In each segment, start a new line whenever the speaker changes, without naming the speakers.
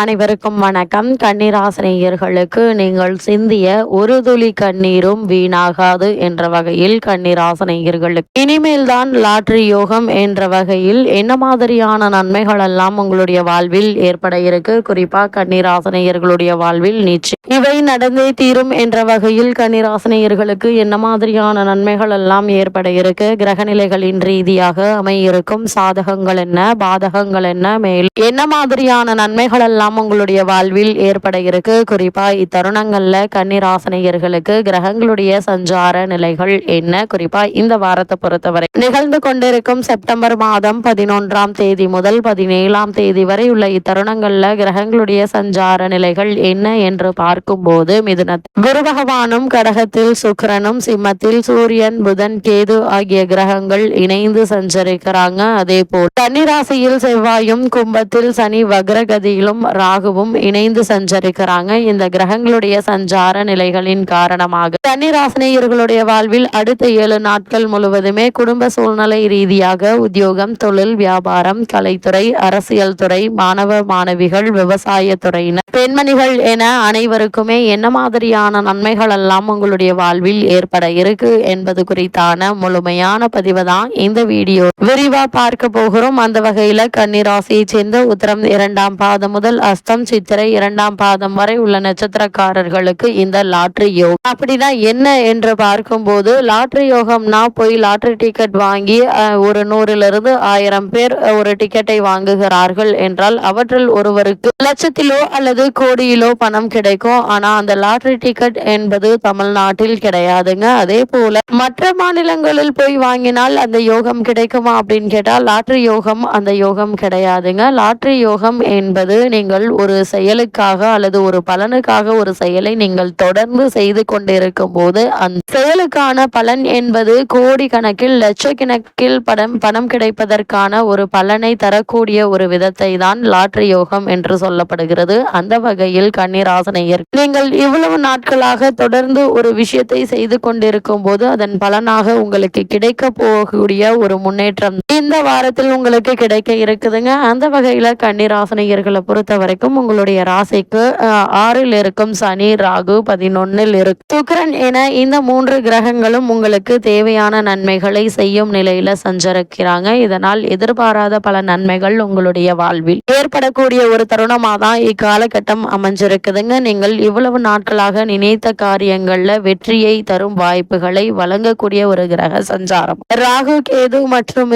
அனைவருக்கும் வணக்கம். கன்னிராசினியர்களுக்கு நீங்கள் சிந்திய ஒரு துளி கண்ணீரும் வீணாகாது என்ற வகையில் கன்னிராசினியர்களுக்கு இனிமேல் தான் லாட்டரி யோகம் என்ற வகையில் என்ன மாதிரியான நன்மைகள் எல்லாம் உங்களுடைய வாழ்வில் ஏற்பட இருக்கு. குறிப்பா கன்னிராசினியர்களுடைய வாழ்வில் நிச்சயம் இவை நடந்தே தீரும் என்ற வகையில் கன்னிராசினியர்களுக்கு என்ன மாதிரியான நன்மைகள் எல்லாம் ஏற்பட இருக்கு, கிரகநிலைகளின் ரீதியாக அமையிருக்கும் சாதகங்கள் என்ன, பாதகங்கள் என்ன, மேல் என்ன மாதிரியான நன்மைகள் எல்லாம் உங்களுடைய வாழ்வில் ஏற்பட இருக்கு. குறிப்பா இத்தருணங்கள்ல கன்னிராசினியர்களுக்கு கிரகங்களுடைய சஞ்சார நிலைகள் என்ன, குறிப்பா இந்த வாரத்தை பொறுத்தவரை நிகழ்ந்து கொண்டிருக்கும் செப்டம்பர் மாதம் 11ஆம் தேதி முதல் 17ஆம் தேதி வரை உள்ள இத்தருணங்கள்ல கிரகங்களுடைய சஞ்சார நிலைகள் என்ன என்று பார்க்கும் போது மிதுனத்தில் குரு பகவானும், கடகத்தில் சுக்கிரனும், சிம்மத்தில் சூரியன், புதன், கேது ஆகிய கிரகங்கள் இணைந்து சஞ்சரிக்கிறாங்க. அதே போல் கன்னிராசியில் செவ்வாயும், கும்பத்தில் சனி வக்ரகதியிலும் ராகுவும் இணைந்து சஞ்சரிக்கிறாங்க. இந்த கிரகங்களுடைய சஞ்சார நிலைகளின் காரணமாக கன்னிராசினியர்களுடைய வாழ்வில் அடுத்த 7 நாட்கள் முழுவதுமே குடும்ப சூழ்நிலை ரீதியாக உத்தியோகம், தொழில், வியாபாரம், கலைத்துறை, அரசியல் துறை, மாணவ மாணவிகள், விவசாய துறையினர், பெண்மணிகள் என அனைவருக்குமே என்ன மாதிரியான நன்மைகள் எல்லாம் உங்களுடைய வாழ்வில் ஏற்பட இருக்கு என்பது குறித்தான முழுமையான பதிவு தான் இந்த வீடியோ விரிவா பார்க்க போகிறோம். அந்த வகையில கன்னிராசியை சேர்ந்த உத்தரம் 2ஆம் பாதம் முதல் அஸ்தம் சித்திரை 2ஆம் பாதம் வரை உள்ள நட்சத்திரக்காரர்களுக்கு இந்த லாட்டரி யோகம் அப்படின்னா என்ன என்று பார்க்கும்போது, லாட்டரி யோகம்னா போய் லாட்டரி டிக்கெட் வாங்கி ஒரு 100லிருந்து 1000 பேர் ஒரு டிக்கெட்டை வாங்குகிறார்கள் என்றால் அவற்றில் ஒருவருக்கு லட்சத்திலோ அல்லது கோடியிலோ பணம் கிடைக்கும். ஆனா அந்த லாட்டரி டிக்கெட் என்பது தமிழ்நாட்டில் கிடையாதுங்க. அதே போல மற்ற மாநிலங்களில் போய் வாங்கினால் அந்த யோகம் கிடைக்குமா அப்படின்னு கேட்டால் லாட்டரி யோகம் அந்த யோகம் கிடையாதுங்க. லாட்டரி யோகம் என்பது நீங்கள் ஒரு செயலுக்காக அல்லது ஒரு பலனுக்காக ஒரு செயலை நீங்கள் தொடர்ந்து செய்து கொண்டிருக்கும் போது அந்த செயலுக்கான பலன் என்பது கோடி கணக்கில் லட்சக்கணக்கில் பணம் கிடைப்பதற்கான ஒரு பலனை தரக்கூடிய ஒரு விதத்தை தான் லாட்டரி யோகம் என்று சொல்லப்படுகிறது. அந்த வகையில் கன்னிராசினியர் நீங்கள் இவ்வளவு நாட்களாக தொடர்ந்து ஒரு விஷயத்தை செய்து கொண்டிருக்கும் போது அதன் பலனாக உங்களுக்கு கிடைக்க போகக்கூடிய ஒரு முன்னேற்றம் இந்த வாரத்தில் உங்களுக்கு கிடைக்க இருக்குதுங்க. அந்த வகையில கன்னிராசினியர்களை பொறுத்த வரைக்கும் உங்களுடைய ராசிக்கு 6ல் இருக்கும் சனி, ராகு 11ல் இருக்கும் சுக்கிரன் என இந்த 3 கிரகங்களும் உங்களுக்கு தேவையான நன்மைகளை செய்யும் நிலையில சஞ்சரிக்கிறாங்க. இதனால் எதிர்பாராத பல நன்மைகள் உங்களுடைய வாழ்வில் ஏற்படக்கூடிய ஒரு தருணமாக தான் இக்காலகட்டம் அமைஞ்சிருக்குதுங்க. நீங்கள் இவ்வளவு நாட்களாக நினைத்த காரியங்கள்ல வெற்றியை தரும் வாய்ப்புகளை வழங்கக்கூடிய ஒரு கிரக சஞ்சாரம் ராகு, கேது மற்றும்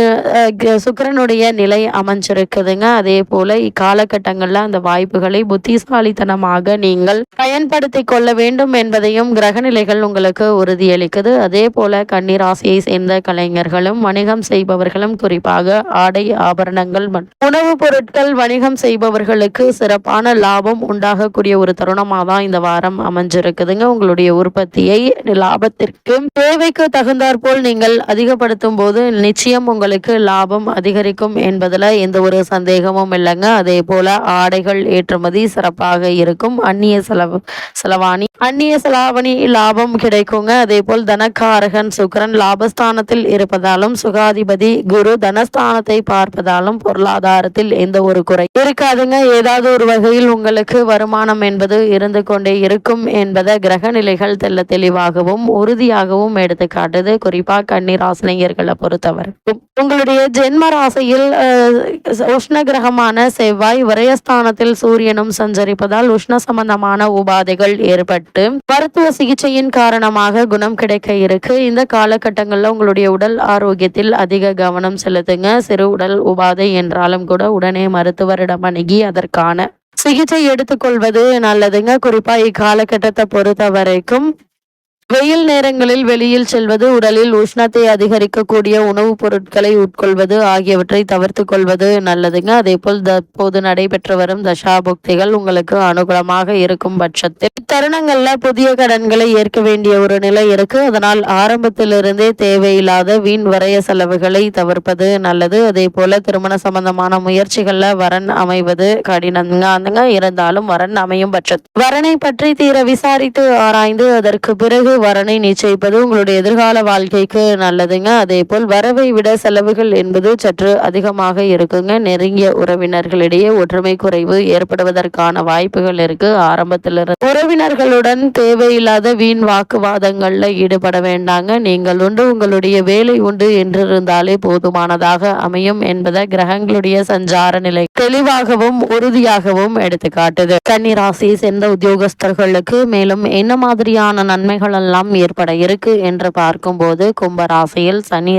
சுக்கிரனுடைய நிலை அமைஞ்சிருக்குதுங்க. அதே போல இக்காலகட்டங்கள்ல அந்த வாய்ப்புகளை புத்திசாலித்தனமாக நீங்கள் பயன்படுத்தி கொள்ள வேண்டும் என்பதையும் கிரகநிலைகள் உங்களுக்கு உறுதியளிக்குது. அதே போல கன்னிராசியை சேர்ந்த கலைஞர்களும் வணிகம் செய்பவர்களும், குறிப்பாக ஆடை ஆபரணங்கள் மற்றும் உணவுப் பொருட்கள் வணிகம் செய்பவர்களுக்கு சிறப்பான லாபம் உண்டாகக்கூடிய ஒரு தருணமாக தான் இந்த வாரம் அமைஞ்சிருக்குதுங்க. உங்களுடைய உற்பத்தியை லாபத்திற்கு தேவைக்கு தகுந்தாற் போல் நீங்கள் அதிகப்படுத்தும் போது நிச்சயம் உங்களுக்கு லாபம் அதிகரிக்கும் என்பதுல எந்த ஒரு சந்தேகமும் இல்லைங்க. அதே போல ஆடைகள் ஏற்றுமதி சிறப்பாக இருக்கும். அந்நிய செலவாணி லாபம் கிடைக்குங்க. அதே போல் தனக்காரகன் சுக்கிரன் லாபஸ்தானத்தில் இருப்பதாலும் சுகாதிபதி குரு தனஸ்தானத்தை பார்ப்பதாலும் பொருளாதாரத்தில் எந்த ஒரு குறை இருக்காதுங்க. ஏதாவது ஒரு வகையில் உங்களுக்கு வருமானம் என்பது இருந்து கொண்டே இருக்கும் என்பதை கிரக நிலைகள் தெல்ல தெளிவாகவும் உறுதியாகவும் எடுத்து காட்டுது. குறிப்பா கன்னிராசினியர்களை பொறுத்தவரை உங்களுடைய ஜென்ம ராசியில் உஷ்ண கிரகமான செவ்வாய் விரயஸ்தானத்தில் சூரியனும் சஞ்சரிப்பதால் உஷ்ண சம்பந்தமான உபாதைகள் ஏற்பட்டு மருத்துவ சிகிச்சையின் காரணமாக குணம் கிடைக்க இருக்கு. இந்த காலகட்டங்களில் உங்களுடைய உடல் ஆரோக்கியத்தில் அதிக கவனம் செலுத்துங்க. சிறு உடல் உபாதை என்றாலும் கூட உடனே மருத்துவரிடம் அணுகி அதற்கான சிகிச்சை எடுத்துக்கொள்வது நல்லதுங்க. குறிப்பா இக்காலகட்டத்தை பொறுத்த வரைக்கும் வெயில் நேரங்களில் வெளியில் செல்வது, உடலில் உஷ்ணத்தை அதிகரிக்கக்கூடிய உணவுப் பொருட்களை உட்கொள்வது ஆகியவற்றை தவிர்த்து கொள்வது நல்லதுங்க. அதே போல் தற்போது நடைபெற்று வரும் தசாபுக்திகள் உங்களுக்கு அனுகூலமாக இருக்கும் பட்சத்தில் இத்தருணங்கள்ல புதிய கடன்களை ஏற்க வேண்டிய ஒரு நிலை இருக்கு. அதனால் ஆரம்பத்திலிருந்தே தேவையில்லாத வீண் வரைய செலவுகளை தவிர்ப்பது நல்லது. அதே போல திருமண சம்பந்தமான முயற்சிகள்ல வரன் அமைவது கடினங்க இருந்தாலும் வரன் அமையும் பட்சத்தில் வரனை பற்றி தீர விசாரித்து ஆராய்ந்து அதற்கு பிறகு வரனை நிச்சயிப்பது உங்களுடைய எதிர்கால வாழ்க்கைக்கு நல்லதுங்க. அதே போல் வரவை விட செலவுகள் என்பது சற்று அதிகமாக இருக்குங்க. நெருங்கிய உறவினர்களிடையே ஒற்றுமை குறைவு ஏற்படுவதற்கான வாய்ப்புகள் இருக்கு. ஆரம்பத்திலிருந்து உறவினர்களுடன் தேவையில்லாத வீண் வாக்குவாதங்கள்ல ஈடுபட வேண்டாங்க. நீங்கள் உண்டு உங்களுடைய வேலை உண்டு என்றிருந்தாலே போதுமானதாக அமையும் என்பதை கிரகங்களுடைய சஞ்சார நிலை தெளிவாகவும் உறுதியாகவும் எடுத்து காட்டுது. கன்னி ராசியை சேர்ந்த உத்தியோகஸ்தர்களுக்கு மேலும் என்ன மாதிரியான நன்மைகள் எல்லாம் ஏற்பட இருக்கு என்று பார்க்கும்போது கும்பராசியில் சனி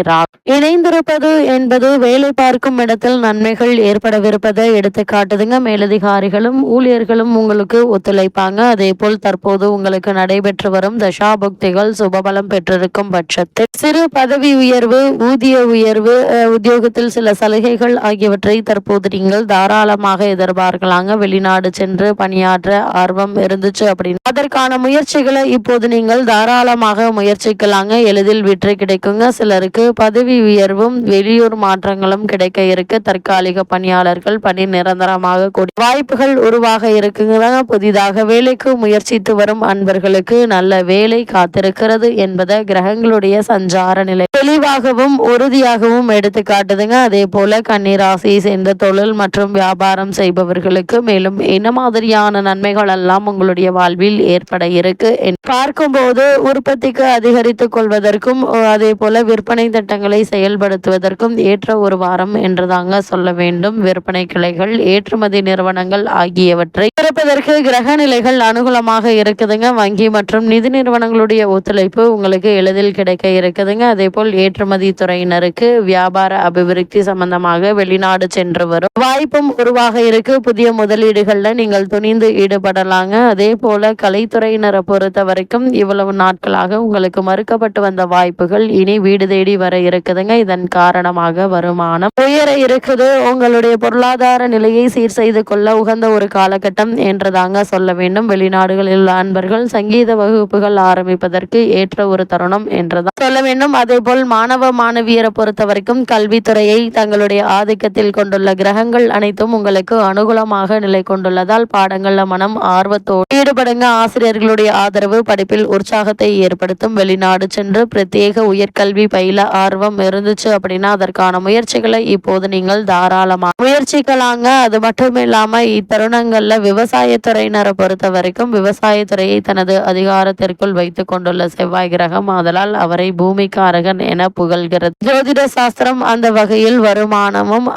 இணைந்திருப்பது என்பது வேலை பார்க்கும் இடத்தில் நன்மைகள் ஏற்படவிருப்பதை எடுத்து காட்டுதுங்க. மேலதிகாரிகளும் ஊழியர்களும் உங்களுக்கு ஒத்துழைப்பாங்க. அதே போல் தற்போது உங்களுக்கு நடைபெற்று வரும் தசாபுக்திகள் சுபபலம் பெற்றிருக்கும் பட்சத்தில் சிறு பதவி உயர்வு, ஊதிய உயர்வு, உத்தியோகத்தில் சில சலுகைகள் ஆகியவற்றை தற்போது நீங்கள் தாராளமாக எதிர்பார்க்கலாங்க. வெளிநாடு சென்று பணியாற்ற ஆர்வம் இருந்துச்சு அப்படின்னு அதற்கான முயற்சிகளை இப்போது நீங்கள் தாராளமாக முயற்சிக்கலாங்க. எளிதில் வெற்றி கிடைக்குங்க. சிலருக்கு பதவி உயர்வும் வெளியூர் மாற்றங்களும் கிடைக்க இருக்கு. தற்காலிக பணியாளர்கள் பணி நிரந்தரமாக கூடிய வாய்ப்புகள் உருவாக இருக்குங்க. புதிதாக வேலைக்கு முயற்சித்து வரும் அன்பர்களுக்கு நல்ல வேலை காத்திருக்கிறது என்பதை கிரகங்களுடைய சஞ்சார நிலை தெளிவாகவும் உறுதியாகவும் எடுத்து காட்டுதுங்க. அதே போல கன்னிராசியை சேர்ந்த தொழில் மற்றும் வியாபாரம் செய்பவர்களுக்கு மேலும் என்ன மாதிரியான நன்மைகள் எல்லாம் உங்களுடைய வாழ்வில் ஏற்பட இருக்கு பார்க்கும்போது உற்பத்திக்கு அதிகரித்துக் கொள்வதற்கும் அதே போல விற்பனை திட்டங்களை செயல்படுத்துவதற்கும் ஏற்ற ஒரு வாரம் என்றுதாங்க சொல்ல வேண்டும். விற்பனை கிளைகள், ஏற்றுமதி நிறுவனங்கள் ஆகியவற்றை திறப்பதற்கு கிரக நிலைகள் அனுகூலமாக இருக்குதுங்க. வங்கி மற்றும் நிதி நிறுவனங்களுடைய ஒத்துழைப்பு உங்களுக்கு எளிதில் கிடைக்க இருக்குதுங்க. அதே போல் ஏற்றுமதி துறையினருக்கு வியாபார அபிவிருத்தி சம்பந்தமாக வெளிநாடு சென்று வரும் வாய்ப்பும் உருவாக இருக்கு. புதிய முதலீடுகள்ல நீங்கள் துணிந்து ஈடுபடலாங்க. அதே போல கலைத்துறையினரை பொறுத்த வரைக்கும் இவ்வளவு நாட்களாக உங்களுக்கு மறுக்கப்பட்டு வந்த வாய்ப்புகள் இனி வீடு தேடி வர இருக்குதுங்க. இதன் காரணமாக வருமானம் உயர இருக்குது. உங்களுடைய பொருளாதார நிலையை சீர் செய்து கொள்ள உகந்த ஒரு காலகட்டம் என்றுதாங்க சொல்ல வேண்டும். வெளிநாடுகளில் உள்ள அன்பர்கள் சங்கீத வகுப்புகள் ஆரம்பிப்பதற்கு ஏற்ற ஒரு தருணம் என்றுதான் சொல்ல வேண்டும். அதே போல் மாணவ மாணவியரை பொறுத்த வரைக்கும் கல்வித்துறையை தங்களுடைய ஆதிக்கத்தில் கொண்டுள்ள கிரகங்கள் அனைத்தும் உங்களுக்கு அனுகூலமாக நிலை கொண்டுள்ளதால் பாடங்கள்ல மனம் ஆர்வத்தோடு ஈடுபடுங்க. ஆசிரியர்களுடைய ஆதரவு படிப்பில் உற்சாகத்தை ஏற்படுத்தும். வெளிநாடு சென்று பிரத்யேக உயர்கல்வி பயில ஆர்வம் இருந்துச்சு அப்படின்னா அதற்கான முயற்சிகளை இப்போது நீங்கள் தாராளமாக முயற்சிக்கலாங்க. அது மட்டும் இல்லாம இத்தருணங்கள்ல விவசாயத்துறையினரை பொறுத்த வரைக்கும் விவசாயத்துறையை தனது அதிகாரத்திற்குள் வைத்துக் கொண்டுள்ள செவ்வாய் கிரகம், அதனால் அவரை பூமிக்காரகன் என புகழ்கிறது. ஜோதிட சாஸ்திரம் அந்த வகையில் வருமானமும்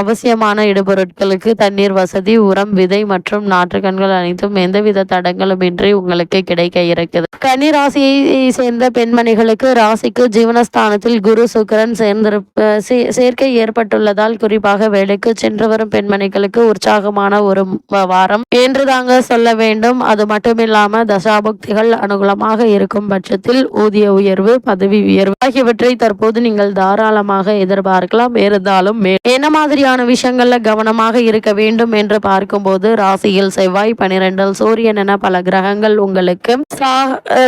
அவசியமான இடுபொருட்களுக்கு தண்ணீர் வசதி, உரம், விதை மற்றும் நாற்றுக்கண்கள் அனைத்தும் எந்தவித தடங்களும் இன்றி உங்களுக்கு கிடைக்க இருக்குது. கன்னி ராசியை சேர்ந்த பெண்மணிகளுக்கு ராசிக்கு ஜீவனஸ்தானத்தில் குரு சுக்கிரன் சேர்க்கை ஏற்பட்டுள்ளதால் குறிப்பாக வேலைக்கு சென்று வரும் பெண்மணிகளுக்கு உற்சாகமான ஒரு வாரம் என்று தாங்க சொல்ல வேண்டும். அது மட்டுமில்லாம தசாபுக்திகள் அனுகூலமாக இருக்கும் பட்சத்தில் ஊதிய உயர்வு, பதவி உயர்வு ஆகியவற்றை தற்போது நீங்கள் தாராளமாக எதிர்பார்க்கலாம். இருந்தாலும் என்ன மாதிரியான விஷயங்கள்ல கவனமாக இருக்க வேண்டும் என்று பார்க்கும்போது ராசியில் செவ்வாய், 12 சூரியன் என பல கிரகங்கள் உங்களுக்கு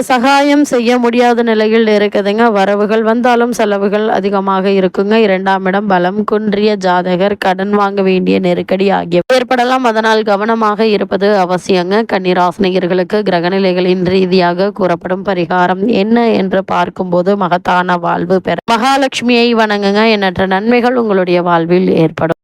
சகாயம் செய்ய முடியாத நிலையில் இருக்குதுங்க. வரவுகள் வந்தாலும் செலவுகள் அதிகமாக இருக்குங்க. 2ஆம் இடம் பலம் குன்றிய ஜாதகர் கடன் வாங்க வேண்டிய நெருக்கடி ஆகிய ஏற்படலாம். அதனால் கவனமாக இருப்பது அவசியங்க. கன்னிராசினியர்களுக்கு கிரகநிலைகளின் ரீதியாக கூறப்படும் பரிகாரம் என்ன என்று பார்க்கும்போது மகத்தான வாழ்வு பெற மகாலட்சுமியை வணங்குங்க. எண்ணற்ற நன்மைகள் உங்களுடைய வாழ்வில் ஏற்படும்.